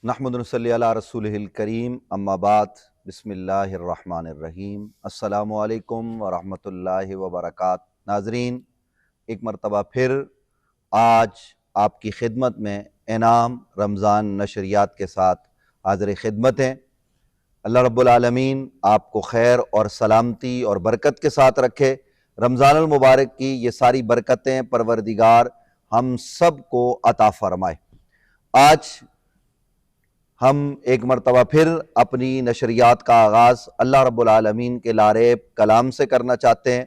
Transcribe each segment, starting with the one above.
نحمد و نصلی علی رسولہ الکریم، اما بعد، بسم اللہ الرحمن الرحیم۔ السلام علیکم ورحمۃ اللہ وبرکاتہ۔ ناظرین، ایک مرتبہ پھر آج آپ کی خدمت میں انعام رمضان نشریات کے ساتھ حاضر خدمت ہیں۔ اللہ رب العالمین آپ کو خیر اور سلامتی اور برکت کے ساتھ رکھے۔ رمضان المبارک کی یہ ساری برکتیں پروردگار ہم سب کو عطا فرمائے۔ آج ہم ایک مرتبہ پھر اپنی نشریات کا آغاز اللہ رب العالمین کے لاریب کلام سے کرنا چاہتے ہیں۔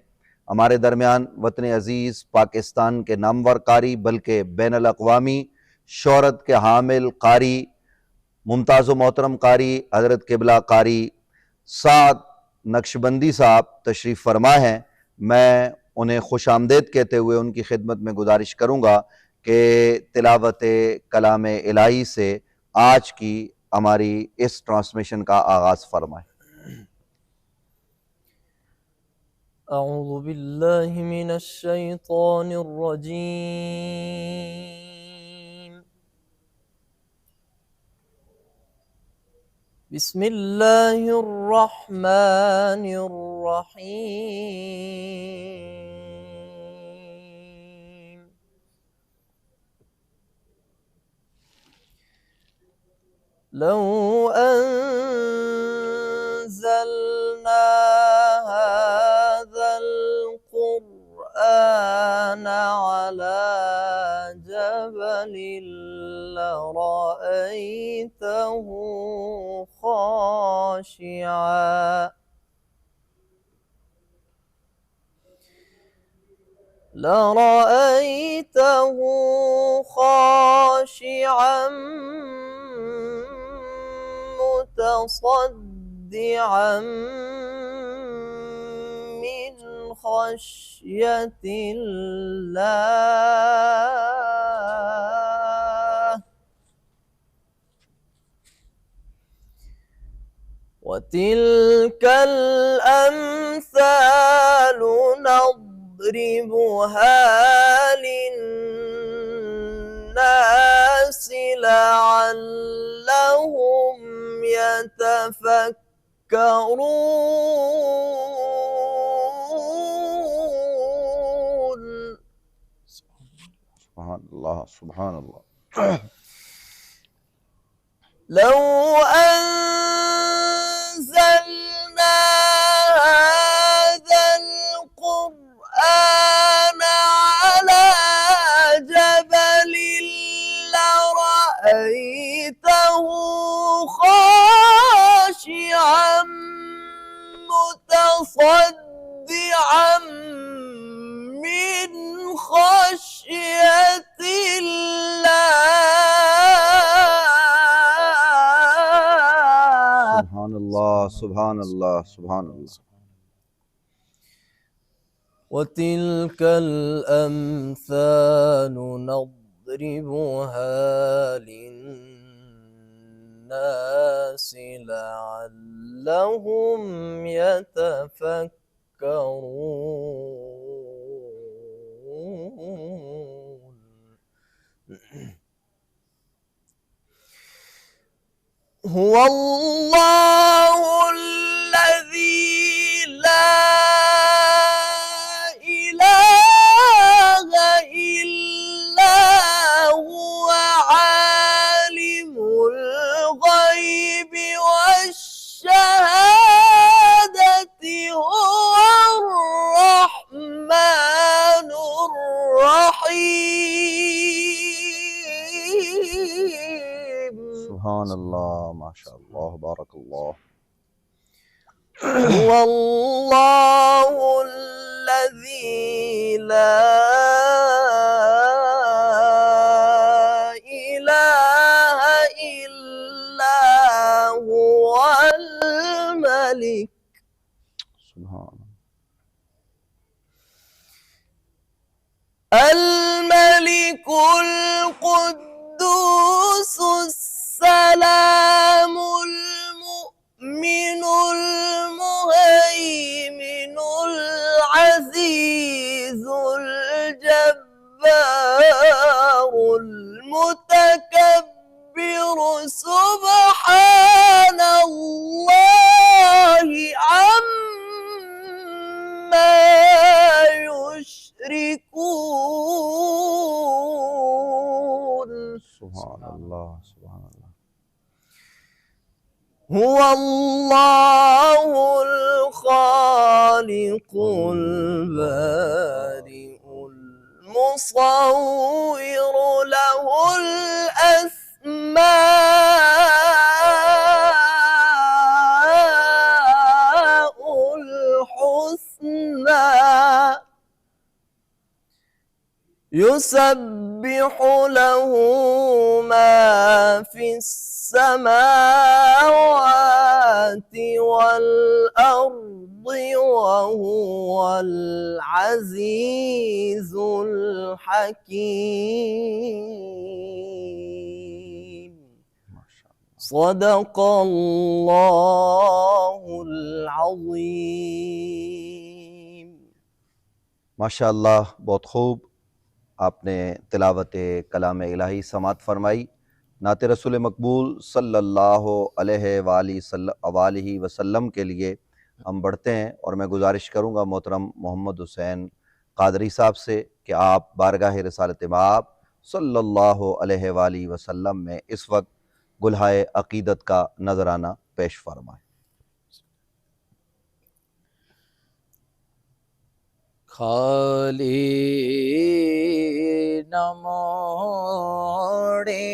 ہمارے درمیان وطن عزیز پاکستان کے نامور قاری بلکہ بین الاقوامی شہرت کے حامل قاری، ممتاز و محترم قاری حضرت قبلہ قاری سعد نقشبندی صاحب تشریف فرما ہیں۔ میں انہیں خوش آمدید کہتے ہوئے ان کی خدمت میں گزارش کروں گا کہ تلاوت کلام الہی سے آج کی ہماری اس ٹرانسمیشن کا آغاز فرمائیں۔ اعوذ باللہ من الشیطان الرجیم، بسم اللہ الرحمن الرحیم۔ لو انزلنا هذا القرآن على جبل لرأيته خاشعا متصدعا من خشية الله، وتلك الأمثال نضربها للناس لعلهم يتفكرون۔ سبحان اللہ، سبحان اللہ۔ لو أنزلنا هذا القرآن على جبل لرأيته خاشعا متصدعا من خشية الله۔ سبحان اللہ، سبحان اللہ، سبحان اللہ۔ وتلك الأمثال نضربها للناس لعلهم يتفكرون۔ هو الله الذي لا إله إلا هو عالم الغيب والشهادة، هو الرحمن الرحيم۔ سبحان اللہ، ماشاء اللہ، بارک اللہ۔ هو الله الذي لا إله إلا هو الملك سبحان الملك القدوس السلام المؤمن المهيمن العزيز الجبار المتكبر سبحان الله عما يشركون سبحان اللہ سبحان اللہ هو الله الخالق البارئ المصور له الأسماء الحسنى يسبح له ما في السماوات والأرض وهو العزيز الحكيم صدق الله العظيم ماشاءاللہ بہت خوب آپ نے تلاوت کلام الہی سماعت فرمائی۔ نعت رسول مقبول صلی اللہ علیہ وآلہ وسلم کے لیے ہم بڑھتے ہیں، اور میں گزارش کروں گا محترم محمد حسین قادری صاحب سے کہ آپ بارگاہ رسالت مآب صلی اللہ علیہ وآلہ وسلم میں اس وقت گلہائے عقیدت کا نذرانہ پیش فرمائیں۔ خالی نہ موڑے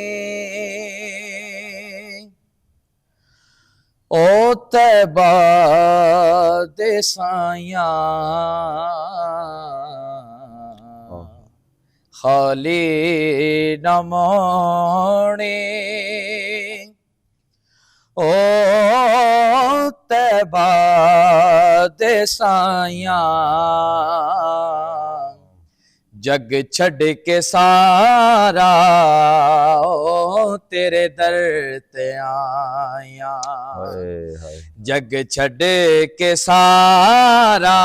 او طیبہ دے سایاں، خالی نہ موڑے او طیبہ دے سایاں، جگ چھڈ کے سارا او تیرے در تے آیا، جگ چھڈ کے سارا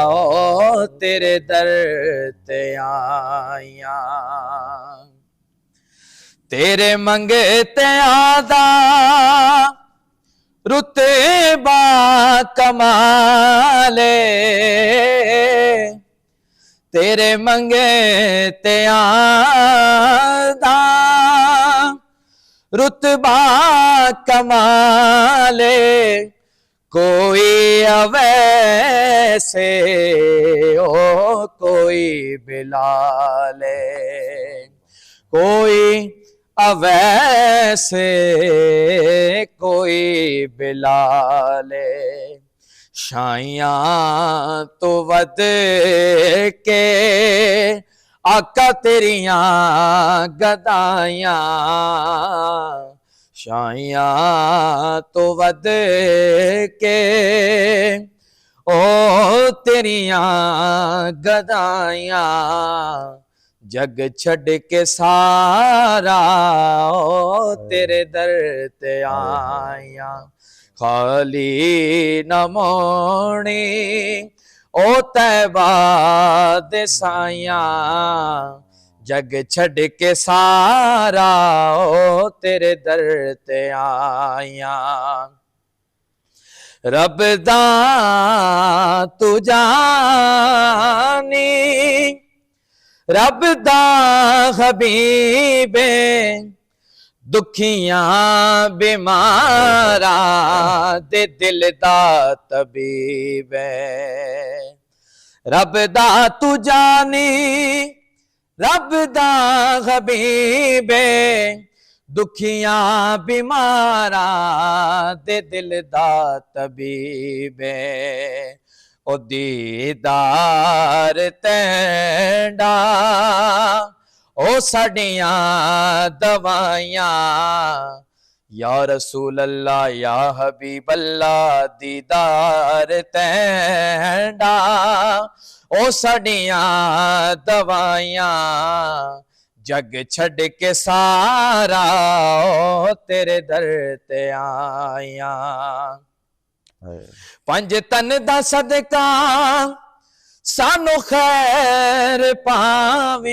او تیرے در تے آیا، تیرے منگتے آدھا رتبہ کمالے، تیرے منگتے آدھا رتبہ کمالے، کوئی اویسے او کوئی بلالے، کوئی اویسے کوئی بلالے، شائیاں تو ود کے آقا تیریاں گدائیاں، شائیاں تو ود کے او تیریاں گدائیاں، جگ چھڈ کے سارا او تیرے در تے آیا، خالی نہ موڑی او طیبہ دے سایاں، جگ چھڈ کے سارا او تیرے در تے آیا، رب دا تو جانی رب دا حبیب دکھیاں بیمارا دے دل دا طبیب، رب دا تو جانی رب دا حبیب دکھیاں بیمارا دے دل دا طبیب، او دیدار تینڈا او ساڈیاں دوائیاں، یا رسول اللہ یا حبیب اللہ دیدار تینڈا او ساڈیاں دوائیاں، جگ چھڈ کے سارا او تیرے در تے آیا، پنج تن دا صدقہ سانو خیر پاویں،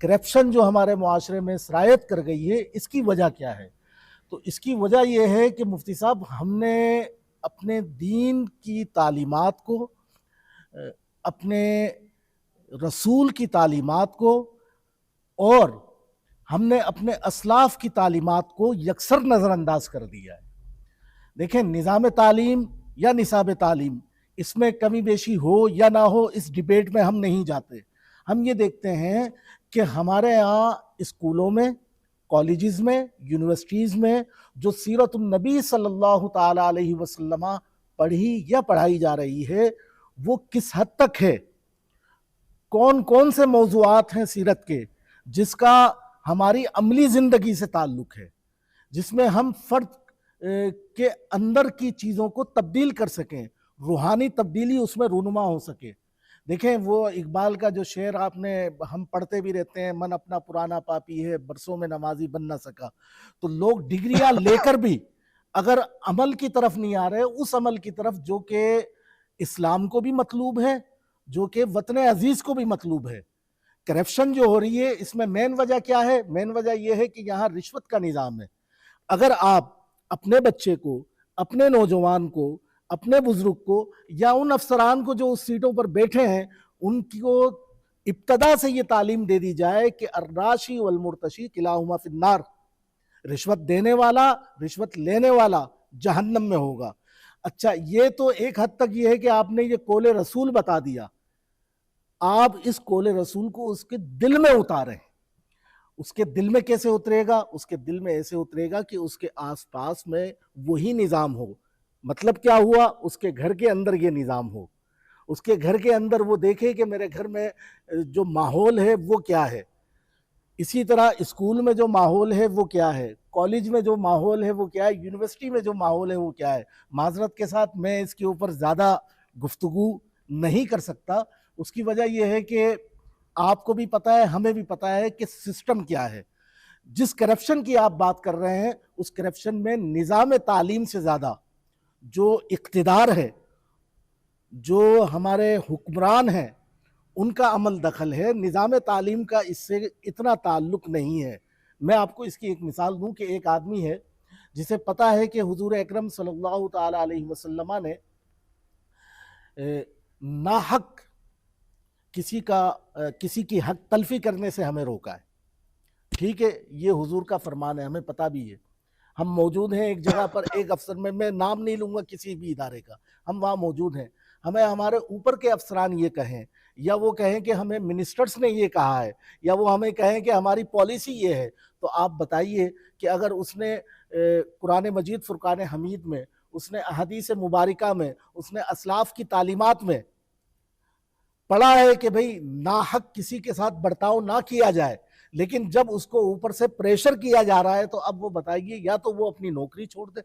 کرپشن جو ہمارے معاشرے میں سرایت کر گئی ہے، اس کی وجہ کیا ہے؟ تو اس کی وجہ یہ ہے کہ مفتی صاحب ہم نے اپنے دین کی تعلیمات کو، اپنے رسول کی تعلیمات کو، اور ہم نے اپنے اسلاف کی تعلیمات کو یکسر نظر انداز کر دیا ہے۔ دیکھیں، نظام تعلیم یا نصاب تعلیم، اس میں کمی بیشی ہو یا نہ ہو، اس ڈیبیٹ میں ہم نہیں جاتے۔ ہم یہ دیکھتے ہیں کہ ہمارے یہاں اسکولوں میں، کالجز میں، یونیورسٹیز میں جو سیرت النبی صلی اللہ تعالی علیہ وسلم پڑھی یا پڑھائی جا رہی ہے، وہ کس حد تک ہے، کون کون سے موضوعات ہیں سیرت کے جس کا ہماری عملی زندگی سے تعلق ہے، جس میں ہم فرد کے اندر کی چیزوں کو تبدیل کر سکیں، روحانی تبدیلی اس میں رونما ہو سکے۔ دیکھیں، وہ اقبال کا جو شعر آپ نے، ہم پڑھتے بھی رہتے ہیں، من اپنا پرانا پاپی ہے، برسوں میں نمازی بن نہ سکا۔ تو لوگ ڈگریاں لے کر بھی اگر عمل کی طرف نہیں آ رہے، اس عمل کی طرف جو کہ اسلام کو بھی مطلوب ہے، جو کہ وطن عزیز کو بھی مطلوب ہے۔ کرپشن جو ہو رہی ہے، اس میں مین وجہ کیا ہے؟ مین وجہ یہ ہے کہ یہاں رشوت کا نظام ہے۔ اگر آپ اپنے بچے کو، اپنے نوجوان کو، اپنے بزرگ کو، یا ان افسران کو جو اس سیٹوں پر بیٹھے ہیں، ان کو ابتدا سے یہ تعلیم دے دی جائے کہ الراشی والمرتشی کلاہما فی النار، رشوت دینے والا، رشوت لینے والا جہنم میں ہوگا۔ اچھا، یہ تو ایک حد تک یہ ہے کہ آپ نے یہ قول رسول بتا دیا۔ آپ اس قول رسول کو اس کے دل میں اتاریں۔ اس کے دل میں کیسے اترے گا؟ اس کے دل میں ایسے اترے گا کہ اس کے آس پاس میں وہی نظام ہو۔ مطلب کیا ہوا؟ اس کے گھر کے اندر یہ نظام ہو، اس کے گھر کے اندر وہ دیکھے کہ میرے گھر میں جو ماحول ہے وہ کیا ہے۔ اسی طرح اسکول میں جو ماحول ہے وہ کیا ہے، کالج میں جو ماحول ہے وہ کیا ہے، یونیورسٹی میں جو ماحول ہے وہ کیا ہے۔ معذرت کے ساتھ میں اس کے اوپر زیادہ گفتگو نہیں کر سکتا۔ اس کی وجہ یہ ہے کہ آپ کو بھی پتہ ہے، ہمیں بھی پتہ ہے کہ سسٹم کیا ہے۔ جس کرپشن کی آپ بات کر رہے ہیں، اس کرپشن میں نظام تعلیم سے زیادہ جو اقتدار ہے، جو ہمارے حکمران ہیں، ان کا عمل دخل ہے۔ نظام تعلیم کا اس سے اتنا تعلق نہیں ہے۔ میں آپ کو اس کی ایک مثال دوں کہ ایک آدمی ہے جسے پتہ ہے کہ حضور اکرم صلی اللہ تعالی علیہ وسلم نے ناحق کسی کی حق تلفی کرنے سے ہمیں روکا ہے۔ ٹھیک ہے، یہ حضور کا فرمان ہے، ہمیں پتہ بھی ہے۔ ہم موجود ہیں ایک جگہ پر، ایک افسر میں نام نہیں لوں گا کسی بھی ادارے کا، ہم وہاں موجود ہیں۔ ہمیں ہمارے اوپر کے افسران یہ کہیں، یا وہ کہیں کہ ہمیں منسٹرز نے یہ کہا ہے، یا وہ ہمیں کہیں کہ ہماری پالیسی یہ ہے، تو آپ بتائیے کہ اگر اس نے قرآن مجید فرقان حمید میں، اس نے احادیث مبارکہ میں، اس نے اسلاف کی تعلیمات میں پڑھا ہے کہ بھئی ناحق کسی کے ساتھ برتاؤ نہ کیا جائے، لیکن جب اس کو اوپر سے پریشر کیا جا رہا ہے، تو اب وہ بتائیے یا تو وہ اپنی نوکری چھوڑ دے،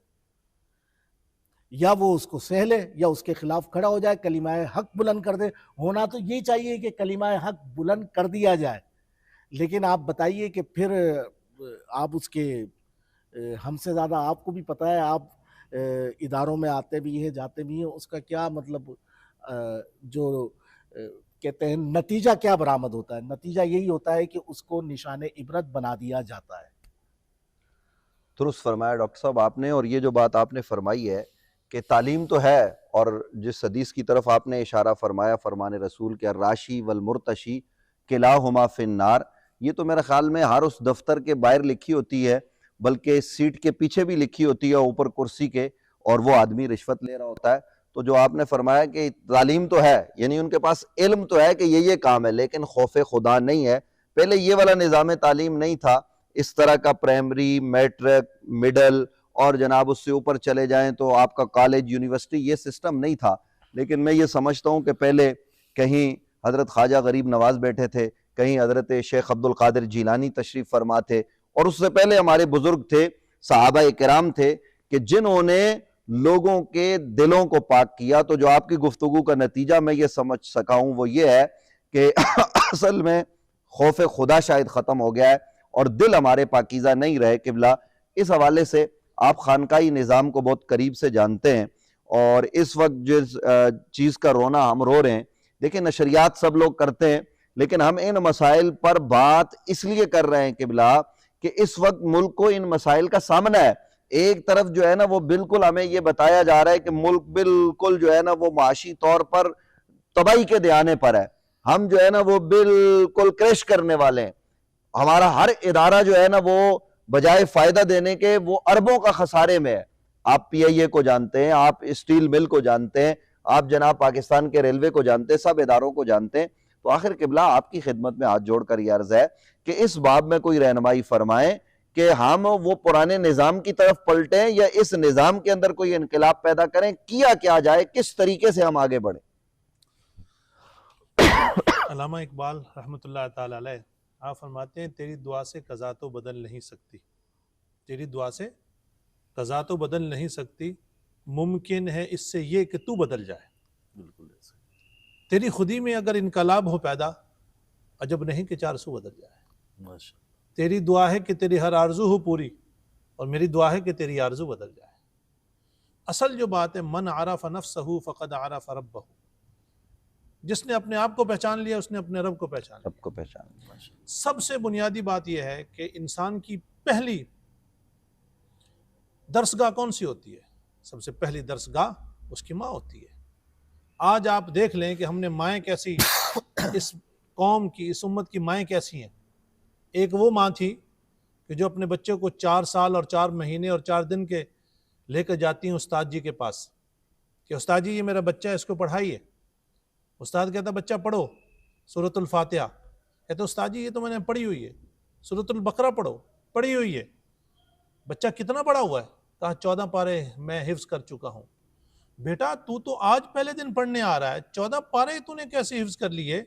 یا وہ اس کو سہ لے، یا اس کے خلاف کھڑا ہو جائے، کلمہ حق بلند کر دے۔ ہونا تو یہ چاہیے کہ کلمہ حق بلند کر دیا جائے، لیکن آپ بتائیے کہ پھر آپ اس کے، ہم سے زیادہ آپ کو بھی پتہ ہے، آپ اداروں میں آتے بھی ہیں، جاتے بھی ہیں، اس کا کیا مطلب، جو کہتے ہیں نتیجہ کیا برآمد ہوتا ہے؟ نتیجہ یہی ہوتا ہے کہ اس کو نشان عبرت بنا دیا جاتا ہے۔ درست فرمایا ڈاکٹر صاحب آپ نے، اور یہ جو بات آپ نے فرمائی ہے کہ تعلیم تو ہے، اور جس حدیث کی طرف آپ نے اشارہ فرمایا، فرمان رسول کے الراشی والمرتشی کلاہما فی النار، یہ تو میرے خیال میں ہر اس دفتر کے باہر لکھی ہوتی ہے، بلکہ سیٹ کے پیچھے بھی لکھی ہوتی ہے، اوپر کرسی کے، اور وہ آدمی رشوت لے رہا ہوتا ہے۔ تو جو آپ نے فرمایا کہ تعلیم تو ہے، یعنی ان کے پاس علم تو ہے کہ یہ کام ہے، لیکن خوف خدا نہیں ہے۔ پہلے یہ والا نظام تعلیم نہیں تھا، اس طرح کا پرائمری، میٹرک، مڈل، اور جناب اس سے اوپر چلے جائیں تو آپ کا کالج، یونیورسٹی، یہ سسٹم نہیں تھا۔ لیکن میں یہ سمجھتا ہوں کہ پہلے کہیں حضرت خواجہ غریب نواز بیٹھے تھے، کہیں حضرت شیخ عبد القادر جیلانی تشریف فرما تھے، اور اس سے پہلے ہمارے بزرگ تھے، صحابہ کرام تھے، کہ جنہوں نے لوگوں کے دلوں کو پاک کیا۔ تو جو آپ کی گفتگو کا نتیجہ میں یہ سمجھ سکا ہوں وہ یہ ہے کہ اصل میں خوف خدا شاید ختم ہو گیا ہے، اور دل ہمارے پاکیزہ نہیں رہے۔ قبلہ اس حوالے سے آپ خانقاہی نظام کو بہت قریب سے جانتے ہیں، اور اس وقت جس چیز کا رونا ہم رو رہے ہیں، دیکھیں نشریات سب لوگ کرتے ہیں، لیکن ہم ان مسائل پر بات اس لیے کر رہے ہیں قبلہ کہ اس وقت ملک کو ان مسائل کا سامنا ہے. ایک طرف جو ہے نا وہ بالکل ہمیں یہ بتایا جا رہا ہے کہ ملک بالکل جو ہے نا وہ معاشی طور پر تباہی کے دہانے پر ہے، ہم جو ہے نا وہ بالکل کریش کرنے والے ہیں، ہمارا ہر ادارہ جو ہے نا وہ بجائے فائدہ دینے کے وہ اربوں کا خسارے میں ہے. آپ پی آئی اے کو جانتے ہیں، آپ اسٹیل مل کو جانتے ہیں، آپ جناب پاکستان کے ریلوے کو جانتے ہیں، سب اداروں کو جانتے ہیں. تو آخر قبلہ آپ کی خدمت میں ہاتھ جوڑ کر یہ عرض ہے کہ اس باب میں کوئی رہنمائی فرمائیں کہ ہم وہ پرانے نظام کی طرف پلٹیں یا اس نظام کے اندر کوئی انقلاب پیدا کریں، کیا جائے، کس طریقے سے ہم آگے بڑھیں. علامہ اقبال رحمۃ اللہ تعالی علیہ آپ فرماتے ہیں تیری دعا سے قضا تو بدل نہیں سکتی، تیری دعا سے قضا تو بدل نہیں سکتی، ممکن ہے اس سے یہ کہ تو بدل جائے. بالکل ایسے. تیری خودی میں اگر انقلاب ہو پیدا، عجب نہیں کہ 400 بدل جائے. ماشاء تیری دعا ہے کہ تیری ہر آرزو ہو پوری، اور میری دعا ہے کہ تیری آرزو بدل جائے. اصل جو بات ہے، من عرف نفسہ فقد عرف ربہ، جس نے اپنے آپ کو پہچان لیا اس نے اپنے رب کو پہچان لیا. سب کو پہچان. سب سے بنیادی بات یہ ہے کہ انسان کی پہلی درسگاہ کون سی ہوتی ہے؟ سب سے پہلی درسگاہ اس کی ماں ہوتی ہے. آج آپ دیکھ لیں کہ ہم نے مائیں کیسی، اس قوم کی، اس امت کی مائیں کیسی ہیں. ایک وہ ماں تھی کہ جو اپنے بچوں کو 4 سال اور 4 مہینے اور 4 دن کے لے کر جاتی ہیں استاد جی کے پاس کہ استاد جی یہ میرا بچہ ہے، اس کو پڑھائیے. استاد کہتا بچہ پڑھو سورۃ الفاتحہ، کہتا استاد جی یہ تو میں نے پڑھی ہوئی ہے. سورۃ البقرہ پڑھو، پڑھی ہوئی ہے. بچہ کتنا پڑھا ہوا ہے؟ کہا 14 پارے میں حفظ کر چکا ہوں. بیٹا تو آج پہلے دن پڑھنے آ رہا ہے، 14 پارے تو نے کیسے حفظ کر لیے؟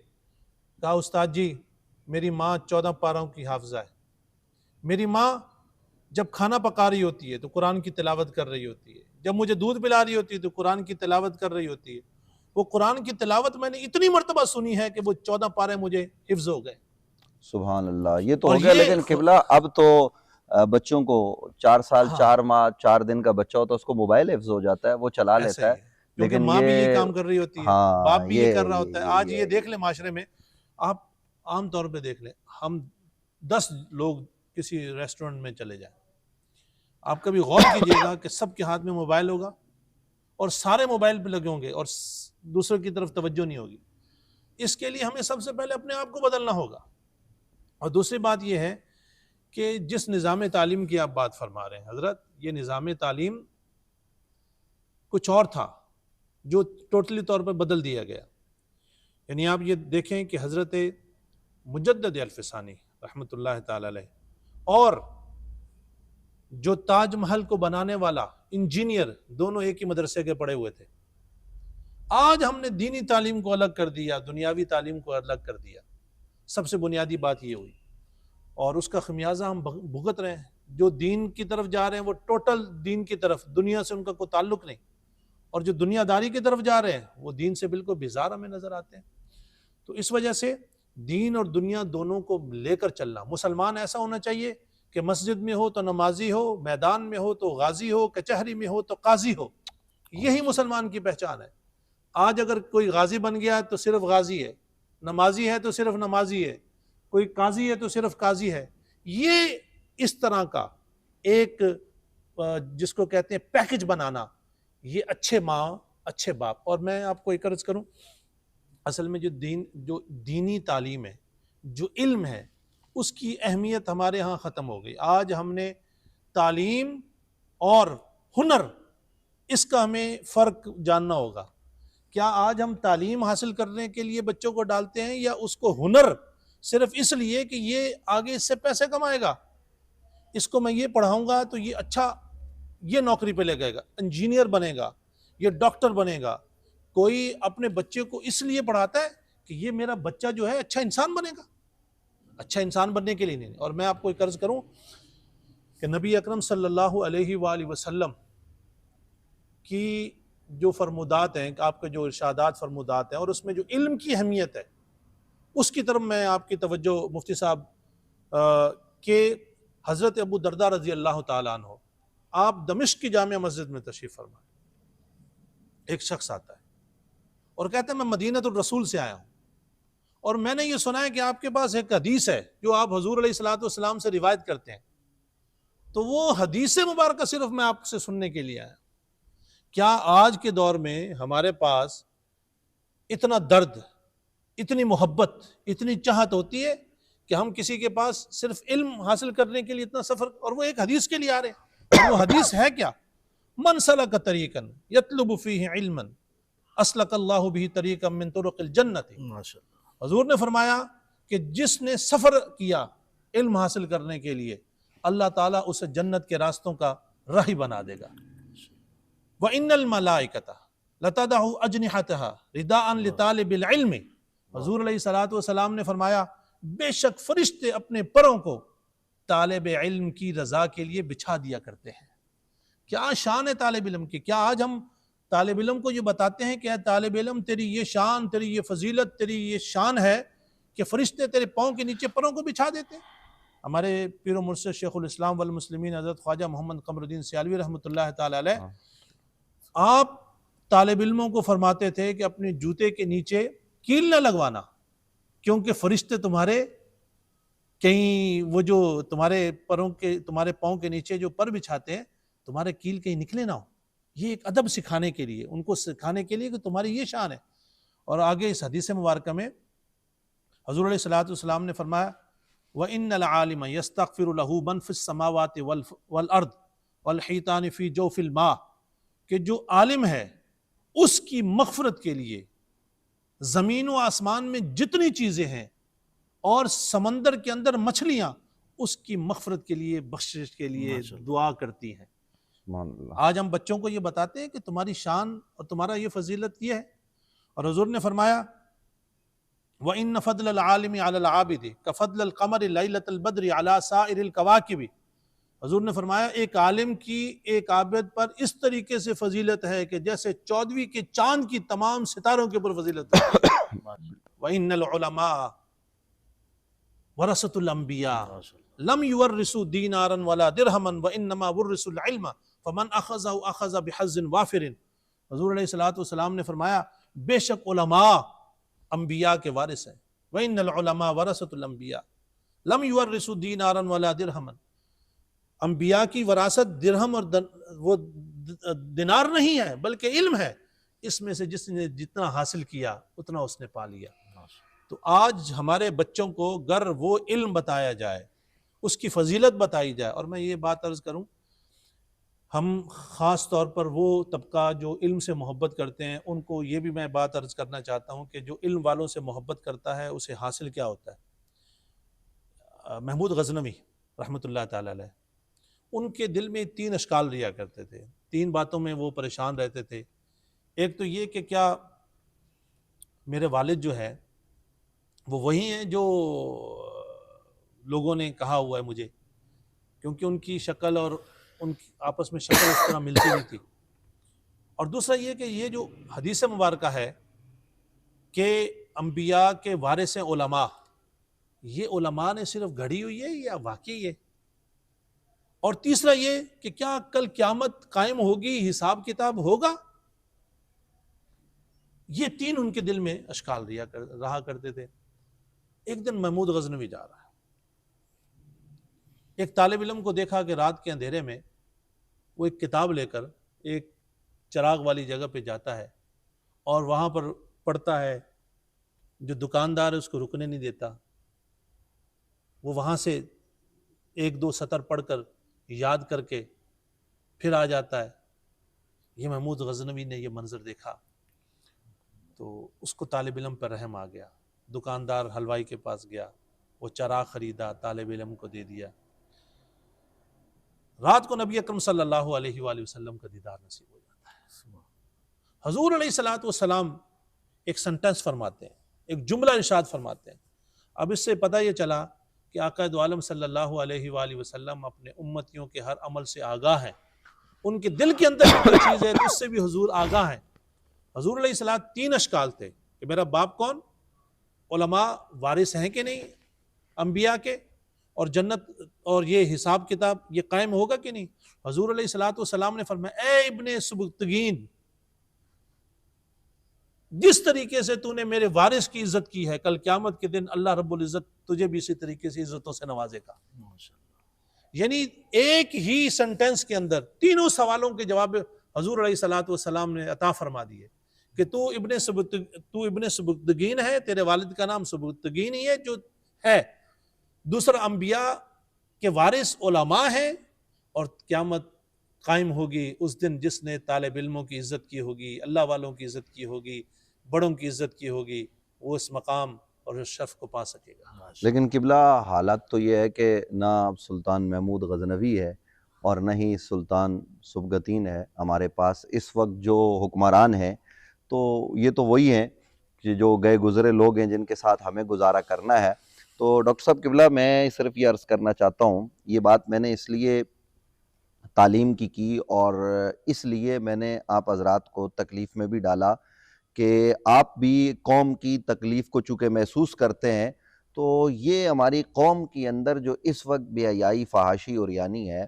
کہا استاد جی میری ماں 14 پاروں کی حافظہ ہے. میری ماں جب کھانا پکا رہی ہوتی ہے تو قرآن کی تلاوت کر رہی ہوتی ہے، جب مجھے دودھ پلا رہی ہوتی ہے تو قرآن کی تلاوت کر رہی ہوتی ہے. وہ قرآن کی تلاوت میں نے اتنی مرتبہ سنی ہے کہ وہ 14 پارے مجھے حفظ ہو گئے. سبحان اللہ. یہ تو اور ہو گیا، یہ لیکن قبلہ اب تو بچوں کو 4 سال ہاں 4 ماہ 4 دن کا بچہ ہوتا ہے، اس کو موبائل حفظ ہو جاتا ہے، وہ چلا ایسے لیتا ہی ہے. ہے، کیونکہ لیکن ماں بھی یہ یہ کام کر رہی ہوتی ہے، ہاں باپ بھی یہ کر رہا ہوتا ہے. آج یہ دیکھ لیں معاشرے میں، آپ عام طور پہ دیکھ لیں، ہم 10 لوگ کسی ریسٹورنٹ میں چلے جائیں، آپ کبھی غور کیجئے گا کہ سب کے ہاتھ میں موبائل ہوگا اور سارے موبائل پہ لگے ہوں گے اور دوسروں کی طرف توجہ نہیں ہوگی. اس کے لیے ہمیں سب سے پہلے اپنے آپ کو بدلنا ہوگا. اور دوسری بات یہ ہے کہ جس نظام تعلیم کی آپ بات فرما رہے ہیں حضرت، یہ نظام تعلیم کچھ اور تھا جو ٹوٹلی طور پر بدل دیا گیا. یعنی آپ یہ دیکھیں کہ حضرت مجدد الفسانی رحمۃ اللہ تعالی علیہ اور جو تاج محل کو بنانے والا انجینئر دونوں ایک ہی مدرسے کے پڑھے ہوئے تھے. آج ہم نے دینی تعلیم کو الگ کر دیا، دنیاوی تعلیم کو الگ کر دیا. سب سے بنیادی بات یہ ہوئی اور اس کا خمیازہ ہم بھگت رہے ہیں. جو دین کی طرف جا رہے ہیں وہ ٹوٹل دین کی طرف، دنیا سے ان کا کوئی تعلق نہیں، اور جو دنیا داری کی طرف جا رہے ہیں وہ دین سے بالکل بیزار ہمیں نظر آتے ہیں. تو اس وجہ سے دین اور دنیا دونوں کو لے کر چلنا. مسلمان ایسا ہونا چاہیے کہ مسجد میں ہو تو نمازی ہو، میدان میں ہو تو غازی ہو، کچہری میں ہو تو قاضی ہو. یہی مسلمان کی پہچان ہے. آج اگر کوئی غازی بن گیا تو صرف غازی ہے، نمازی ہے تو صرف نمازی ہے، کوئی قاضی ہے تو صرف قاضی ہے. یہ اس طرح کا ایک جس کو کہتے ہیں پیکج بنانا، یہ اچھے ماں اچھے باپ. اور میں آپ کو ایک عرض کروں، اصل میں جو دینی تعلیم ہے، جو علم ہے، اس کی اہمیت ہمارے ہاں ختم ہو گئی. آج ہم نے تعلیم اور ہنر، اس کا ہمیں فرق جاننا ہوگا. کیا آج ہم تعلیم حاصل کرنے کے لیے بچوں کو ڈالتے ہیں یا اس کو ہنر صرف اس لیے کہ یہ آگے اس سے پیسے کمائے گا، اس کو میں یہ پڑھاؤں گا تو یہ اچھا یہ نوکری پہ لے گئے گا، انجینئر بنے گا، یہ ڈاکٹر بنے گا. کوئی اپنے بچے کو اس لیے پڑھاتا ہے کہ یہ میرا بچہ جو ہے اچھا انسان بنے گا. اچھا انسان بننے کے لیے نہیں. اور میں آپ کو ایک عرض کروں کہ نبی اکرم صلی اللہ علیہ وآلہ وسلم کی جو فرمودات ہیں، آپ کے جو ارشادات فرمودات ہیں، اور اس میں جو علم کی اہمیت ہے، اس کی طرف میں آپ کی توجہ مفتی صاحب کہ حضرت ابو درداء رضی اللہ تعالیٰ عنہ، آپ دمشق کی جامع مسجد میں تشریف فرمائے. ایک شخص آتا ہے اور کہتا ہے میں مدینۃ الرسول سے آیا ہوں اور میں نے یہ سنا ہے کہ آپ کے پاس ایک حدیث ہے جو آپ حضور علیہ الصلوۃ والسلام سے روایت کرتے ہیں، تو وہ حدیث مبارکہ صرف میں آپ سے سننے کے لیے آیا۔ کیا آج کے دور میں ہمارے پاس اتنا درد، اتنی محبت، اتنی چاہت ہوتی ہے کہ ہم کسی کے پاس صرف علم حاصل کرنے کے لیے اتنا سفر، اور وہ ایک حدیث کے لیے آ رہے ہیں؟ وہ حدیث ہے کیا؟ من سلک طریقا یطلب فیہ علما اسلک اللہ بہ طریقا من طرق الجنت۔ ماشاء اللہ۔ حضور نے فرمایا کہ جس نے سفر کیا علم حاصل کرنے کے لیے، اللہ تعالیٰ اسے جنت کے راستوں کا راہی بنا دے گا۔ وَإِنَّ الْمَلَائِكَةَ لَتَضَعُ أَجْنِحَتَهَا رِدَاءً لِطَالِبِ الْعِلْمِ۔ حضور علیہ الصلوۃ والسلام نے فرمایا بے شک فرشتے اپنے پروں کو طالب علم کی رضا کے لیے بچھا دیا کرتے ہیں۔ کیا شان ہے طالب علم کی! کیا آج ہم طالب علم کو یہ بتاتے ہیں کہ اے طالب علم تیری یہ شان، تیری یہ فضیلت، تیری یہ شان ہے کہ فرشتے تیرے پاؤں کے نیچے پروں کو بچھا دیتے ہیں؟ ہمارے پیر و مرشد شیخ الاسلام والمسلمین حضرت خواجہ محمد قمر الدین سیالوی رحمۃ اللہ تعالی علیہ، آپ طالب علموں کو فرماتے تھے کہ اپنے جوتے کے نیچے کیل نہ لگوانا، کیونکہ فرشتے تمہارے کہیں وہ جو تمہارے پاؤں کے نیچے جو پر بچھاتے ہیں، تمہارے کیل کہیں نکلے نہ ہو۔ یہ ایک ادب سکھانے کے لیے، ان کو سکھانے کے لیے کہ تمہاری یہ شان ہے۔ اور آگے اس حدیث مبارکہ میں حضور علیہ الصلوۃ والسلام نے فرمایا وَإِنَّ الْعَالِمَ يَسْتَغْفِرُ لَهُ مَنْ فِي السَّمَاوَاتِ وَالْأَرْضِ وَالْحِيطَانِ فِي جَوْفِ الْمَاءِ، کہ جو عالم ہے اس کی مغفرت کے لیے زمین و آسمان میں جتنی چیزیں ہیں اور سمندر کے اندر مچھلیاں اس کی مغفرت کے لیے، بخشش کے لیے دعا کرتی ہیں۔ سبحان اللہ۔ آج ہم بچوں کو یہ بتاتے ہیں کہ تمہاری شان اور تمہارا یہ فضیلت یہ ہے، اور حضور نے فرمایا وَإِنَّ فَضْلَ الْعَالِمِ عَلَى الْعَابِدِ كَفَضْلِ الْقَمَرِ لَيْلَةَ الْبَدْرِ عَلَى سَائِرِ الْكَوَاكِبِ۔ حضور نے فرمایا ایک عالم کی ایک عابد پر اس طریقے سے فضیلت ہے کہ جیسے 14ویں کے چاند کی تمام ستاروں کے اوپر فضیلت ہے۔ وَإِنَّ الْعُلَمَاءَ وَرَثَةُ الْأَنْبِيَاءِ لَمْ يُوَرِّثُوا دِينَارًا وَلَا دِرْهَمًا وَإِنَّمَا وُرِّثُوا الْعِلْمَ فَمَنْ أَخَذَهُ أَخَذَ بِحَظٍّ وَافِرٍ۔ حضور علیہ الصلوۃ والسلام نے فرمایا بے شک علماء انبیاء کے وارث ہیں۔ وَإِنَّ الْعُلَمَاءَ وَرَثَةُ الْأَنْبِيَاءِ لَمْ يُوَرِّثُوا دِينَارًا وَلَا دِرْهَمًا۔ انبیاء کی وراثت درہم اور وہ دینار نہیں ہے بلکہ علم ہے، اس میں سے جس نے جتنا حاصل کیا اتنا اس نے پا لیا۔ تو آج ہمارے بچوں کو گر وہ علم بتایا جائے، اس کی فضیلت بتائی جائے۔ اور میں یہ بات عرض کروں، ہم خاص طور پر وہ طبقہ جو علم سے محبت کرتے ہیں ان کو یہ بھی میں بات عرض کرنا چاہتا ہوں کہ جو علم والوں سے محبت کرتا ہے اسے حاصل کیا ہوتا ہے۔ محمود غزنوی رحمۃ اللہ تعالی علیہ، ان کے دل میں 3 اشکال رہا کرتے تھے، 3 باتوں میں وہ پریشان رہتے تھے۔ ایک تو یہ کہ کیا میرے والد جو ہے وہ وہی ہیں جو لوگوں نے کہا ہوا ہے مجھے، کیونکہ ان کی شکل اور ان کی آپس میں شکل اس طرح ملتی نہیں تھی۔ اور دوسرا یہ کہ یہ جو حدیث مبارکہ ہے کہ انبیاء کے وارث ہیں علماء، یہ علماء نے صرف گھڑی ہوئی ہے یا واقعی ہے؟ اور تیسرا یہ کہ کیا کل قیامت قائم ہوگی، حساب کتاب ہوگا؟ یہ 3 ان کے دل میں اشکال رہا کرتے تھے۔ ایک دن محمود غزنوی جا رہا ہے، ایک طالب علم کو دیکھا کہ رات کے اندھیرے میں وہ ایک کتاب لے کر ایک چراغ والی جگہ پہ جاتا ہے اور وہاں پر پڑھتا ہے۔ جو دکاندار ہے اس کو رکنے نہیں دیتا، وہ وہاں سے 1-2 سطر پڑھ کر یاد کر کے پھر آ جاتا ہے۔ یہ محمود غزنوی نے یہ منظر دیکھا تو اس کو طالب علم پر رحم آ گیا۔ دکاندار حلوائی کے پاس گیا، وہ چراغ خریدا، طالب علم کو دے دیا۔ رات کو نبی اکرم صلی اللہ علیہ وآلہ وسلم کا دیدار نصیب ہو جاتا ہے۔ حضور علیہ الصلوۃ والسلام ایک سنٹنس فرماتے ہیں، ایک جملہ ارشاد فرماتے ہیں۔ اب اس سے پتہ یہ چلا کہ آقا دو عالم صلی اللہ علیہ وآلہ وسلم اپنے امتیوں کے ہر عمل سے آگاہ ہیں، ان کے دل کے اندر کوئی چیز ہے تو اس سے بھی حضور آگاہ ہیں۔ حضور علیہ السلام 3 اشکال تھے کہ میرا باپ کون، علماء وارث ہیں کہ نہیں انبیاء کے، اور جنت اور یہ حساب کتاب یہ قائم ہوگا کہ نہیں۔ حضور علیہ الصلوۃ والسلام نے فرمایا اے ابن سبکتگین، جس طریقے سے تو نے میرے وارث کی عزت کی ہے، کل قیامت کے دن اللہ رب العزت تجھے بھی اسی طریقے سے عزتوں سے نوازے گا۔ یعنی ایک ہی سنٹنس کے اندر تینوں سوالوں کے جواب حضور علیہ الصلوۃ والسلام نے عطا فرما دیے کہ تو ابن سبکتگین ہے، تیرے والد کا نام سبکتگین ہی ہے جو ہے، دوسرا انبیاء کے وارث علماء ہیں، اور قیامت قائم ہوگی اس دن جس نے طالب علموں کی عزت کی ہوگی، اللہ والوں کی عزت کی ہوگی، بڑوں کی عزت کی ہوگی، وہ اس مقام اور اس شرف کو پا سکے گا۔ لیکن قبلہ حالات تو یہ ہے کہ نہ سلطان محمود غزنوی ہے اور نہ ہی سلطان سبکتگین ہے ہمارے پاس اس وقت جو حکمران ہیں، تو یہ تو وہی ہیں کہ جو گئے گزرے لوگ ہیں جن کے ساتھ ہمیں گزارا کرنا ہے۔ تو ڈاکٹر صاحب قبلہ میں صرف یہ عرض کرنا چاہتا ہوں، یہ بات میں نے اس لیے تعلیم کی اور اس لیے میں نے آپ حضرات کو تکلیف میں بھی ڈالا کہ آپ بھی قوم کی تکلیف کو چونکہ محسوس کرتے ہیں، تو یہ ہماری قوم کے اندر جو اس وقت بے حیائی، فحاشی اور عریانی ہے،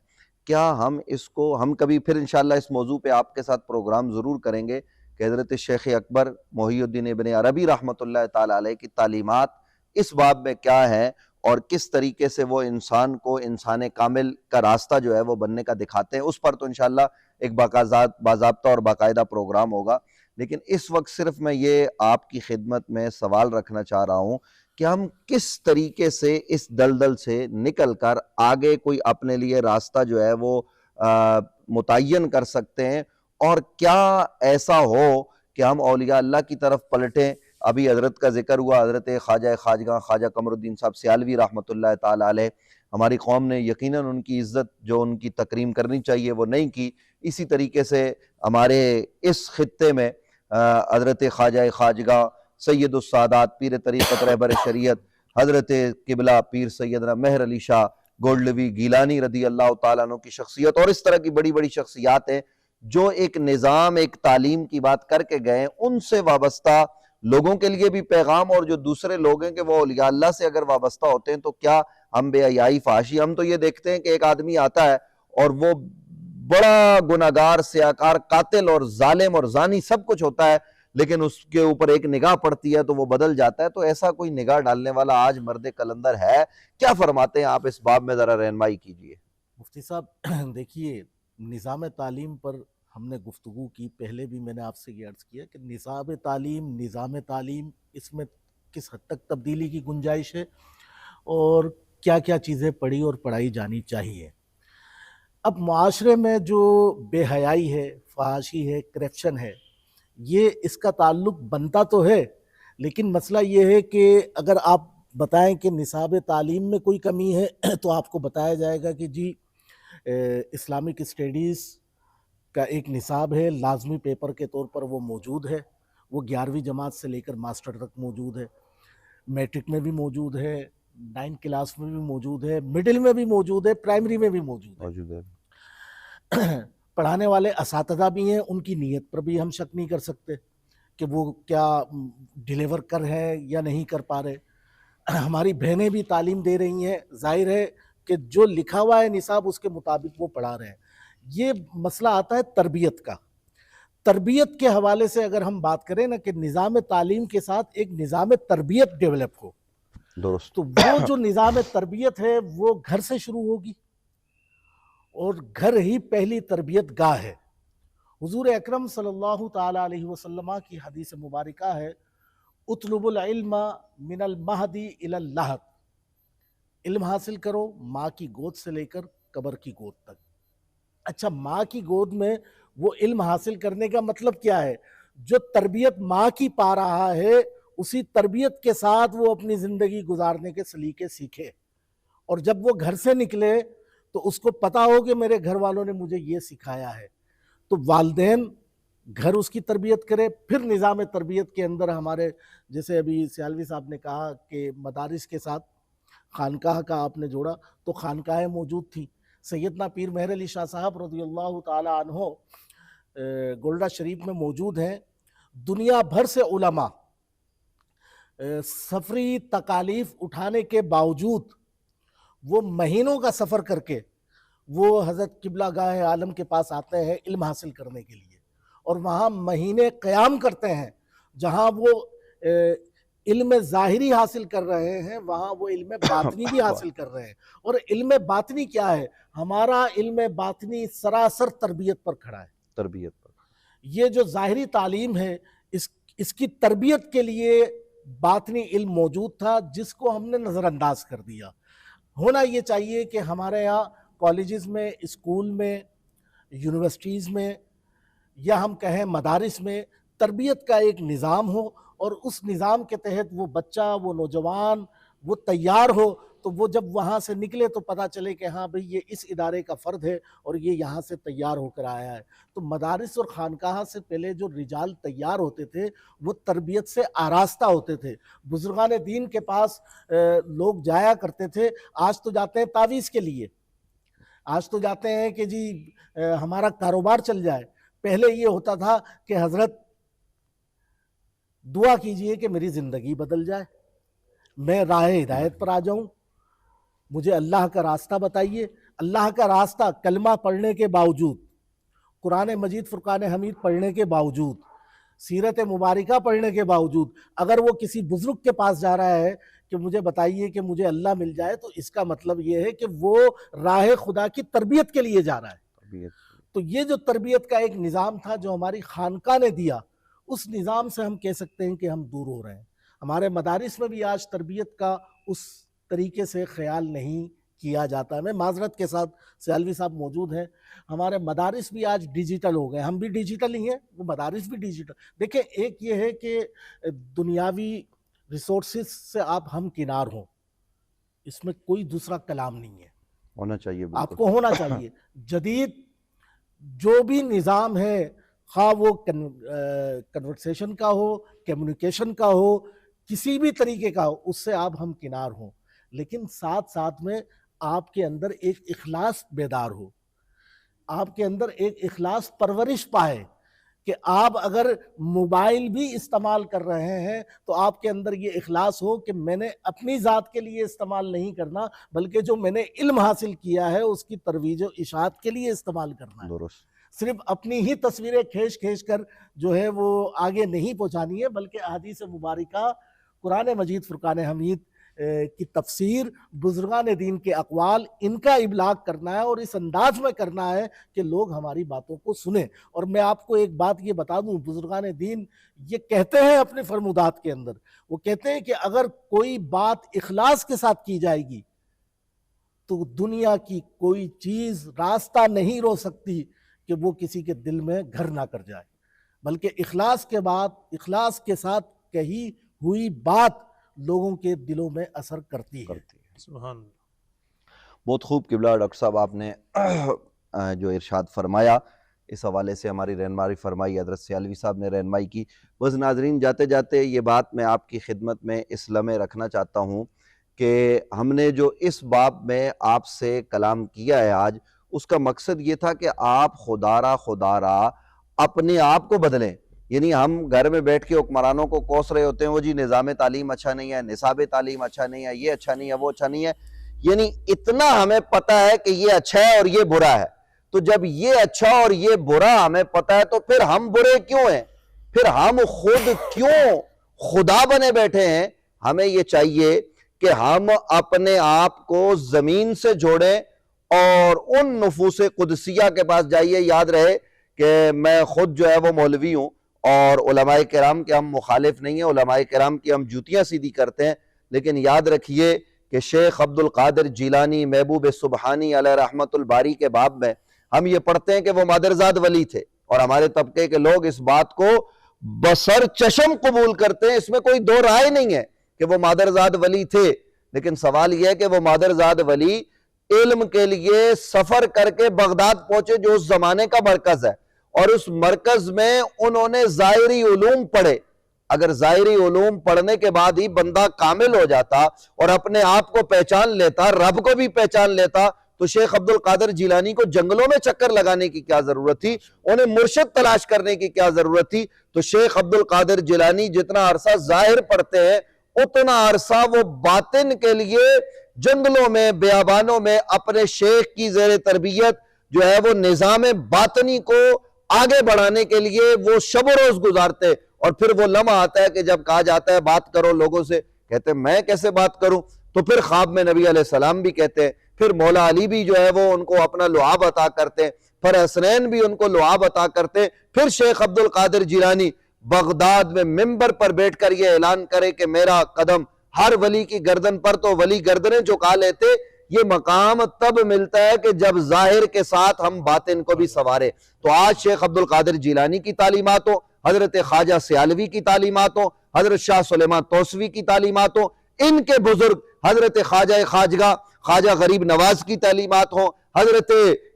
کیا ہم کبھی پھر انشاءاللہ اس موضوع پہ آپ کے ساتھ پروگرام ضرور کریں گے کہ حضرت شیخ اکبر محی الدین ابن عربی رحمۃ اللہ تعالیٰ علیہ کی تعلیمات اس باب میں کیا ہیں اور کس طریقے سے وہ انسان کو انسان کامل کا راستہ جو ہے وہ بننے کا دکھاتے ہیں، اس پر تو انشاءاللہ ایک باضابطہ اور باقاعدہ پروگرام ہوگا۔ لیکن اس وقت صرف میں یہ آپ کی خدمت میں سوال رکھنا چاہ رہا ہوں کہ ہم کس طریقے سے اس دلدل سے نکل کر آگے کوئی اپنے لیے راستہ جو ہے وہ متعین کر سکتے ہیں، اور کیا ایسا ہو کہ ہم اولیاء اللہ کی طرف پلٹیں۔ ابھی حضرت کا ذکر ہوا، حضرت خواجہ خواجگاں خواجہ قمر الدین صاحب سیالوی رحمۃ اللہ تعالیٰ علیہ، ہماری قوم نے یقیناً ان کی عزت جو ان کی تکریم کرنی چاہیے وہ نہیں کی۔ اسی طریقے سے ہمارے اس خطے میں حضرت خواجہ خواجگاں سید السادات پیر طریقت رہبر شریعت حضرت قبلہ پیر سیدنا مہر علی شاہ گولڈوی گیلانی رضی اللہ تعالیٰ عنہ کی شخصیت اور اس طرح کی بڑی بڑی شخصیات ہیں جو ایک نظام، ایک تعلیم کی بات کر کے گئے، ان سے وابستہ لوگوں کے لیے بھی پیغام، اور جو دوسرے لوگ ہیں کہ وہ اولیاء اللہ سے اگر وابستہ ہوتے ہیں تو کیا ہم بے حیائی، فحاشی، ہم تو یہ دیکھتے ہیں کہ ایک آدمی آتا ہے اور وہ بڑا گناہگار، سیاکار، قاتل اور ظالم اور زانی سب کچھ ہوتا ہے، لیکن اس کے اوپر ایک نگاہ پڑتی ہے تو وہ بدل جاتا ہے۔ تو ایسا کوئی نگاہ ڈالنے والا آج مرد کلندر ہے؟ کیا فرماتے ہیں آپ اس باب میں؟ ذرا رہنمائی کیجیے۔ مفتی صاحب دیکھیے، نظام تعلیم پر ہم نے گفتگو کی، پہلے بھی میں نے آپ سے یہ عرض کیا کہ نظام تعلیم اس میں کس حد تک تبدیلی کی گنجائش ہے اور کیا کیا چیزیں پڑھی اور پڑھائی جانی چاہیے۔ اب معاشرے میں جو بے حیائی ہے، فحاشی ہے، کرپشن ہے، یہ اس کا تعلق بنتا تو ہے، لیکن مسئلہ یہ ہے کہ اگر آپ بتائیں کہ نصاب تعلیم میں کوئی کمی ہے تو آپ کو بتایا جائے گا کہ جی اسلامک اسٹڈیز کا ایک نصاب ہے، لازمی پیپر کے طور پر وہ موجود ہے، وہ 11ویں جماعت سے لے کر ماسٹر تک موجود ہے، میٹرک میں بھی موجود ہے، 9 کلاس میں بھی موجود ہے، مڈل میں بھی موجود ہے، پرائمری میں بھی موجود ہے۔ پڑھانے والے اساتذہ بھی ہیں، ان کی نیت پر بھی ہم شک نہیں کر سکتے کہ وہ کیا ڈیلیور کر رہے ہیں یا نہیں کر پا رہے۔ ہماری بہنیں بھی تعلیم دے رہی ہیں، ظاہر ہے کہ جو لکھا ہوا ہے نصاب اس کے مطابق وہ پڑھا رہے ہیں۔ یہ مسئلہ آتا ہے تربیت کا۔ تربیت کے حوالے سے اگر ہم بات کریں نا کہ نظام تعلیم کے ساتھ ایک نظام تربیت ڈیولپ ہو، درست، تو وہ جو نظام تربیت ہے وہ گھر سے شروع ہوگی، اور گھر ہی پہلی تربیت گاہ ہے۔ حضور اکرم صلی اللہ تعالی علیہ وسلم کی حدیث مبارکہ ہے، اطلب العلم من المہدی الی اللحد، علم حاصل کرو ماں کی گود سے لے کر قبر کی گود تک۔ اچھا، ماں کی گود میں وہ علم حاصل کرنے کا مطلب کیا ہے؟ جو تربیت ماں کی پا رہا ہے اسی تربیت کے ساتھ وہ اپنی زندگی گزارنے کے سلیقے سیکھے، اور جب وہ گھر سے نکلے تو اس کو پتا ہو کہ میرے گھر والوں نے مجھے یہ سکھایا ہے۔ تو والدین گھر اس کی تربیت کرے، پھر نظام تربیت کے اندر ہمارے جیسے ابھی سیالوی صاحب نے کہا کہ مدارس کے ساتھ خانقاہ کا آپ نے جوڑا، تو خانقاہیں موجود تھیں۔ سیدنا پیر مہر علی شاہ صاحب رضی اللہ تعالی عنہ گولڈا شریف میں موجود ہیں۔ دنیا بھر سے علماء سفری تکالیف اٹھانے کے باوجود وہ مہینوں کا سفر کر کے وہ حضرت قبلہ گاہ عالم کے پاس آتے ہیں علم حاصل کرنے کے لیے، اور وہاں مہینے قیام کرتے ہیں، جہاں وہ علم ظاہری حاصل کر رہے ہیں وہاں وہ علم باطنی بھی حاصل کر رہے ہیں. اور علم باطنی کیا ہے؟ ہمارا علم باطنی سراسر تربیت پر کھڑا ہے. تربیت پر یہ جو ظاہری تعلیم ہے اس کی تربیت کے لیے باطنی علم موجود تھا جس کو ہم نے نظر انداز کر دیا. ہونا یہ چاہیے کہ ہمارے یہاں کالجز میں، اسکول میں، یونیورسٹیز میں، یا ہم کہیں مدارس میں تربیت کا ایک نظام ہو، اور اس نظام کے تحت وہ بچہ، وہ نوجوان وہ تیار ہو، تو وہ جب وہاں سے نکلے تو پتہ چلے کہ ہاں بھئی یہ اس ادارے کا فرد ہے اور یہ یہاں سے تیار ہو کر آیا ہے. تو مدارس اور خانقاہ سے پہلے جو رجال تیار ہوتے تھے وہ تربیت سے آراستہ ہوتے تھے. بزرگان دین کے پاس لوگ جایا کرتے تھے. آج تو جاتے ہیں تعویذ کے لیے، آج تو جاتے ہیں کہ جی ہمارا کاروبار چل جائے. پہلے یہ ہوتا تھا کہ حضرت دعا کیجئے کہ میری زندگی بدل جائے، میں راہ ہدایت پر آ جاؤں، مجھے اللہ کا راستہ بتائیے. اللہ کا راستہ کلمہ پڑھنے کے باوجود، قرآن مجید فرقان حمید پڑھنے کے باوجود، سیرت مبارکہ پڑھنے کے باوجود، اگر وہ کسی بزرگ کے پاس جا رہا ہے کہ مجھے بتائیے کہ مجھے اللہ مل جائے، تو اس کا مطلب یہ ہے کہ وہ راہ خدا کی تربیت کے لیے جا رہا ہے. تو یہ جو تربیت کا ایک نظام تھا جو ہماری خانقاہ نے دیا، اس نظام سے ہم کہہ سکتے ہیں کہ ہم دور ہو رہے ہیں. ہمارے مدارس میں بھی آج تربیت کا اس طریقے سے خیال نہیں کیا جاتا ہے. میں معذرت کے ساتھ، سیالوی صاحب موجود ہیں، ہمارے مدارس بھی آج ڈیجیٹل ہو گئے. ہم بھی ڈیجیٹل ہی ہیں، وہ مدارس بھی ڈیجیٹل. دیکھیں، ایک یہ ہے کہ دنیاوی ریسورسز سے آپ ہم کنار ہوں، اس میں کوئی دوسرا کلام نہیں ہے. ہونا چاہیے، آپ کو ہونا چاہیے. جدید جو بھی نظام ہے، خواہ وہ کنورسیشن کا ہو، کمیونیکیشن کا ہو، کسی بھی طریقے کا ہو، اس سے آپ ہم کنار ہوں، لیکن ساتھ ساتھ میں آپ کے اندر ایک اخلاص بیدار ہو، آپ کے اندر ایک اخلاص پرورش پائے کہ آپ اگر موبائل بھی استعمال کر رہے ہیں تو آپ کے اندر یہ اخلاص ہو کہ میں نے اپنی ذات کے لیے استعمال نہیں کرنا، بلکہ جو میں نے علم حاصل کیا ہے اس کی ترویج و اشاعت کے لیے استعمال کرنا ہے. درست. صرف اپنی ہی تصویریں کھینچ کر جو ہے وہ آگے نہیں پہنچانی ہے، بلکہ احادیث مبارکہ، قرآن مجید فرقان حمید کی تفسیر، بزرگان دین کے اقوال، ان کا ابلاغ کرنا ہے، اور اس انداز میں کرنا ہے کہ لوگ ہماری باتوں کو سنیں. اور میں آپ کو ایک بات یہ بتا دوں، بزرگان دین یہ کہتے ہیں اپنے فرمودات کے اندر، وہ کہتے ہیں کہ اگر کوئی بات اخلاص کے ساتھ کی جائے گی تو دنیا کی کوئی چیز راستہ نہیں رو سکتی کہ وہ کسی کے دل میں گھر نہ کر جائے، بلکہ اخلاص کے ساتھ کہی ہوئی بات لوگوں کے دلوں میں اثر کرتی ہے. سبحان اللہ. بہت خوب قبلہ ڈاکٹر صاحب آپ نے جو ارشاد فرمایا، اس حوالے سے ہماری رہنمائی فرمائی، حضرت سیالوی صاحب نے رہنمائی کی. بس ناظرین، جاتے جاتے یہ بات میں آپ کی خدمت میں اس لمحے رکھنا چاہتا ہوں کہ ہم نے جو اس باب میں آپ سے کلام کیا ہے آج، اس کا مقصد یہ تھا کہ آپ خدا را اپنے آپ کو بدلیں. یعنی ہم گھر میں بیٹھ کے حکمرانوں کو کوس رہے ہوتے ہیں، وہ جی نظام تعلیم اچھا نہیں ہے، نصاب تعلیم اچھا نہیں ہے، یہ اچھا نہیں ہے، وہ اچھا نہیں ہے. یعنی اتنا ہمیں پتہ ہے کہ یہ اچھا ہے اور یہ برا ہے. تو جب یہ اچھا اور یہ برا ہمیں پتہ ہے تو پھر ہم برے کیوں ہیں؟ پھر ہم خود کیوں خدا بنے بیٹھے ہیں؟ ہمیں یہ چاہیے کہ ہم اپنے آپ کو زمین سے جوڑیں اور ان نفوس قدسیہ کے پاس جائیے. یاد رہے کہ میں خود جو ہے وہ مولوی ہوں اور علماء کرام کے ہم مخالف نہیں ہیں، علماء کرام کی ہم جوتیاں سیدھی کرتے ہیں، لیکن یاد رکھیے کہ شیخ عبد القادر جیلانی محبوب سبحانی علیہ رحمت الباری کے باب میں ہم یہ پڑھتے ہیں کہ وہ مادرزاد ولی تھے، اور ہمارے طبقے کے لوگ اس بات کو بسر چشم قبول کرتے ہیں، اس میں کوئی دو رائے نہیں ہے کہ وہ مادرزاد ولی تھے. لیکن سوال یہ ہے کہ وہ مادرزاد ولی علم کے لیے سفر کر کے بغداد پہنچے جو اس زمانے کا مرکز ہے، اور اس مرکز میں انہوں نے ظاہری علوم پڑھے. اگر ظاہری علوم پڑھنے کے بعد ہی بندہ کامل ہو جاتا اور اپنے آپ کو پہچان لیتا، رب کو بھی پہچان لیتا، تو شیخ عبد القادر جیلانی کو جنگلوں میں چکر لگانے کی کیا ضرورت تھی؟ انہیں مرشد تلاش کرنے کی کیا ضرورت تھی؟ تو شیخ عبد القادر جیلانی جتنا عرصہ ظاہر پڑھتے ہیں، اتنا عرصہ وہ باطن کے لیے جنگلوں میں، بیابانوں میں اپنے شیخ کی زیر تربیت جو ہے وہ نظام باطنی کو آگے بڑھانے کے لیے وہ شب و روز گزارتے، اور پھر وہ لمحہ آتا ہے کہ جب کہا جاتا ہے بات کرو لوگوں سے، کہتے ہیں میں کیسے بات کروں؟ تو پھر خواب میں نبی علیہ السلام بھی کہتے ہیں، پھر مولا علی بھی جو ہے وہ ان کو اپنا لعاب عطا کرتے ہیں، پھر حسنین بھی ان کو لعاب عطا کرتے ہیں، پھر شیخ عبد القادر جیلانی بغداد میں ممبر پر بیٹھ کر یہ اعلان کرے کہ میرا قدم ہر ولی کی گردن پر، تو ولی گردنیں جھکا لیتے۔ یہ مقام تب ملتا ہے کہ جب ظاہر کے ساتھ ہم باطن کو بھی سنوارے۔ تو آج شیخ عبد القادر جیلانی کی تعلیمات ہو، حضرت خواجہ سیالوی کی تعلیمات ہو، حضرت شاہ سلیمان توسوی کی تعلیمات ہو، ان کے بزرگ حضرت خواجہ خواجگاہ خواجہ غریب نواز کی تعلیمات ہوں، حضرت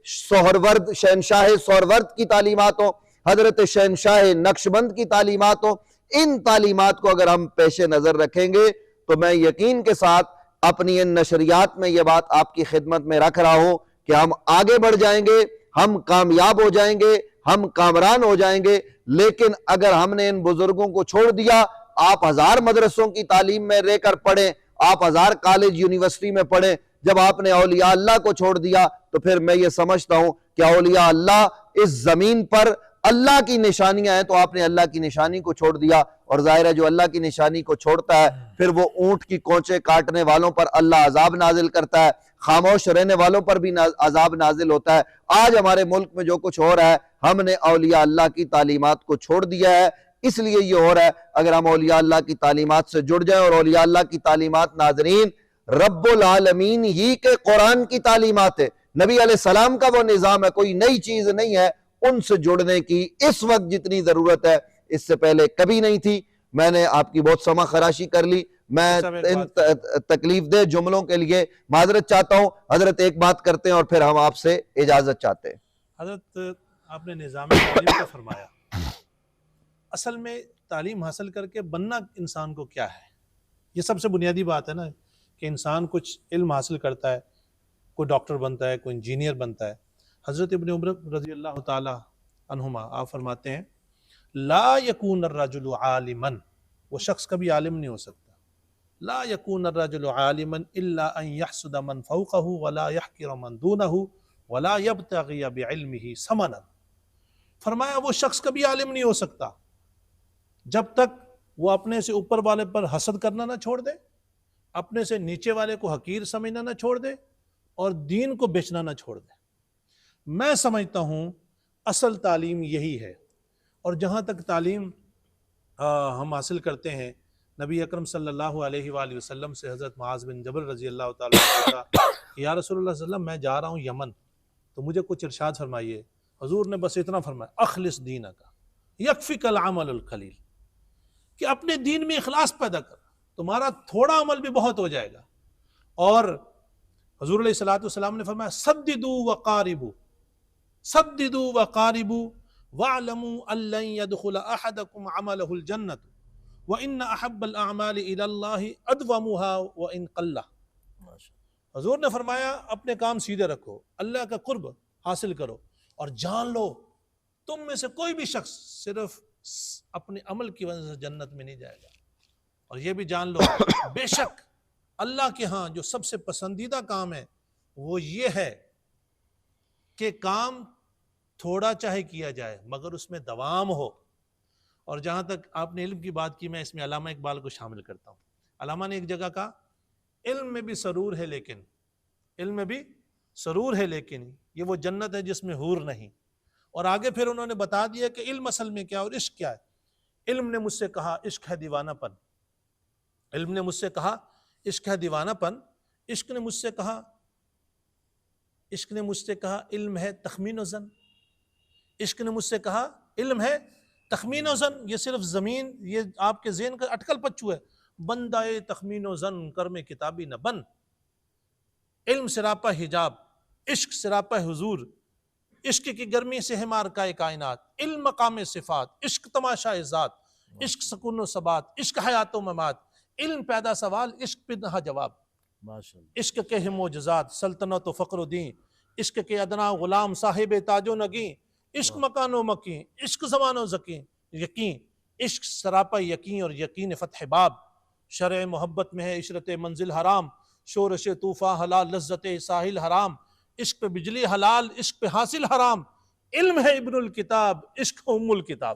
سہرورد شہنشاہ سہرورد کی تعلیمات ہوں، حضرت شہنشاہ نقشبند کی تعلیمات ہوں، ان تعلیمات کو اگر ہم پیش نظر رکھیں گے تو میں یقین کے ساتھ اپنی ان نشریات میں یہ بات آپ کی خدمت میں رکھ رہا ہوں کہ ہم آگے بڑھ جائیں گے، ہم کامیاب ہو جائیں گے، ہم کامران ہو جائیں گے۔ لیکن اگر ہم نے ان بزرگوں کو چھوڑ دیا، آپ 1000 مدرسوں کی تعلیم میں رہ کر پڑھیں، آپ 1000 کالج یونیورسٹی میں پڑھیں، جب آپ نے اولیاء اللہ کو چھوڑ دیا تو پھر میں یہ سمجھتا ہوں کہ اولیاء اللہ اس زمین پر اللہ کی نشانیاں ہیں، تو آپ نے اللہ کی نشانی کو چھوڑ دیا، اور ظاہر ہے جو اللہ کی نشانی کو چھوڑتا ہے پھر وہ اونٹ کی کونچے کاٹنے والوں پر اللہ عذاب نازل کرتا ہے، خاموش رہنے والوں پر بھی عذاب نازل ہوتا ہے۔ آج ہمارے ملک میں جو کچھ ہو رہا ہے، ہم نے اولیاء اللہ کی تعلیمات کو چھوڑ دیا ہے، اس لیے یہ ہو رہا ہے۔ اگر ہم اولیاء اللہ کی تعلیمات سے جڑ جائیں، اور اولیاء اللہ کی تعلیمات ناظرین رب العالمین ہی کے قرآن کی تعلیمات ہے، نبی علیہ السلام کا وہ نظام ہے، کوئی نئی چیز نہیں ہے، ان سے جڑنے کی اس وقت جتنی ضرورت ہے اس سے پہلے کبھی نہیں تھی۔ میں نے آپ کی بہت سمع خراشی کر لی، میں ان تکلیف دہ جملوں کے لیے معذرت چاہتا ہوں۔ حضرت ایک بات کرتے ہیں اور پھر ہم آپ سے اجازت چاہتے ہیں۔ حضرت آپ نے نظام تعلیم کا فرمایا، اصل میں تعلیم حاصل کر کے بننا انسان کو کیا ہے؟ یہ سب سے بنیادی بات ہے نا، کہ انسان کچھ علم حاصل کرتا ہے، کوئی ڈاکٹر بنتا ہے، کوئی انجینئر بنتا ہے۔ حضرت ابن عمر رضی اللہ تعالی عنہما آپ فرماتے ہیں لا یکون الرجل عالما، وہ شخص کبھی عالم نہیں ہو سکتا، لا یکون الرجل عالما الا ان یحسد من فوقہ ولا یحقر من دونہ ولا یبتغی بعلمہ ثمنا۔ فرمایا وہ شخص کبھی عالم نہیں ہو سکتا جب تک وہ اپنے سے اوپر والے پر حسد کرنا نہ چھوڑ دے، اپنے سے نیچے والے کو حقیر سمجھنا نہ چھوڑ دے، اور دین کو بیچنا نہ چھوڑ دے۔ میں سمجھتا ہوں اصل تعلیم یہی ہے۔ اور جہاں تک تعلیم ہم حاصل کرتے ہیں، نبی اکرم صلی اللہ علیہ وآلہ وسلم سے حضرت معاذ بن جبل رضی اللہ تعالیٰ عنہ کہ یا رسول اللہ صلی اللہ علیہ وسلم میں جا رہا ہوں یمن، تو مجھے کچھ ارشاد فرمائیے۔ حضور نے بس اتنا فرمایا اخلص دینک یکفک العمل القلیل، کہ اپنے دین میں اخلاص پیدا کر، تمہارا تھوڑا عمل بھی بہت ہو جائے گا۔ اور حضور علیہ السلام نے فرمایا سددوا وقاربوا، سددوا وقاربوا واعلموا ان لن يدخل احدكم عمله الجنة وان احب الاعمال الى الله ادومها وان قل۔ حضور نے فرمایا اپنے کام سیدھے رکھو، اللہ کا قرب حاصل کرو، اور جان لو تم میں سے کوئی بھی شخص صرف اپنے عمل کی وجہ سے جنت میں نہیں جائے گا۔ اور یہ بھی جان لو بے شک اللہ کے ہاں جو سب سے پسندیدہ کام ہے وہ یہ ہے کہ کام تھوڑا چاہے کیا جائے مگر اس میں دوام ہو۔ اور جہاں تک آپ نے علم کی بات کی، میں اس میں علامہ اقبال کو شامل کرتا ہوں۔ علامہ نے ایک جگہ کہا علم میں بھی سرور ہے لیکن، علم میں بھی سرور ہے لیکن یہ وہ جنت ہے جس میں حور نہیں۔ اور آگے پھر انہوں نے بتا دیا کہ علم اصل میں کیا اور عشق کیا ہے۔ علم نے مجھ سے کہا عشق ہے دیوانہ پن، علم نے مجھ سے کہا عشق ہے دیوانہ پن، عشق نے مجھ سے کہا، عشق نے مجھ سے کہا علم ہے تخمین و زن، عشق نے مجھ سے کہا علم ہے تخمین و زن۔ یہ صرف زمین، یہ آپ کے ذہن کا اٹکل پچو ہے، بندہ تخمین و زن کر میں کتابی نہ بن۔ علم سراپا حجاب، عشق سراپا حضور، عشق کی گرمی سے ہے مارکہ کائنات، علم مقام صفات، عشق تماشا ذات، عشق سکون و ثبات، عشق حیات و ممات، علم پیدا سوال، عشق پہ نہا جواب۔ عشق کے ہیں معجزات، سلطنت و فقر و دین، عشق کے ادنا غلام صاحب تاج و نگین، عشق مکان و مکین، عشق زمان و زکین، یقین، عشق سراپا یقین اور یقین فتح باب۔ شرع محبت میں ہے عشرت منزل حرام، شورش طوفاں حلال لذت ساحل حرام، عشق پہ بجلی حلال، عشق پہ حاصل حرام، علم ہے ابن الکتاب، عشق ام الکتاب۔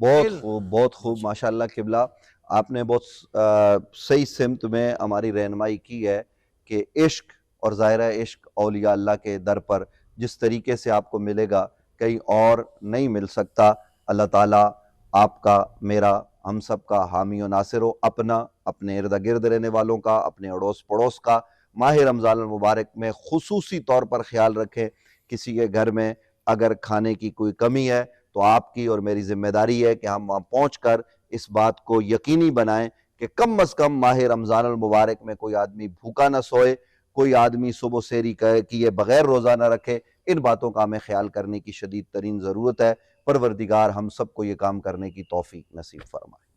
بہت علم۔ خوب بہت خوب، ماشاءاللہ قبلہ آپ نے بہت صحیح سمت میں ہماری رہنمائی کی ہے کہ عشق اور ظاہرہ عشق اولیاء اللہ کے در پر جس طریقے سے آپ کو ملے گا کہیں اور نہیں مل سکتا۔ اللہ تعالیٰ آپ کا، میرا، ہم سب کا حامی و ناصر ہو، اپنا، اپنے ارد گرد رہنے والوں کا، اپنے اڑوس پڑوس کا ماہ رمضان المبارک میں خصوصی طور پر خیال رکھیں۔ کسی کے گھر میں اگر کھانے کی کوئی کمی ہے تو آپ کی اور میری ذمہ داری ہے کہ ہم وہاں پہنچ کر اس بات کو یقینی بنائیں کہ کم از کم ماہ رمضان المبارک میں کوئی آدمی بھوکا نہ سوئے، کوئی آدمی صبح سحری کیے بغیر روزہ نہ رکھے۔ ان باتوں کا ہمیں خیال کرنے کی شدید ترین ضرورت ہے۔ پروردگار ہم سب کو یہ کام کرنے کی توفیق نصیب فرمائے۔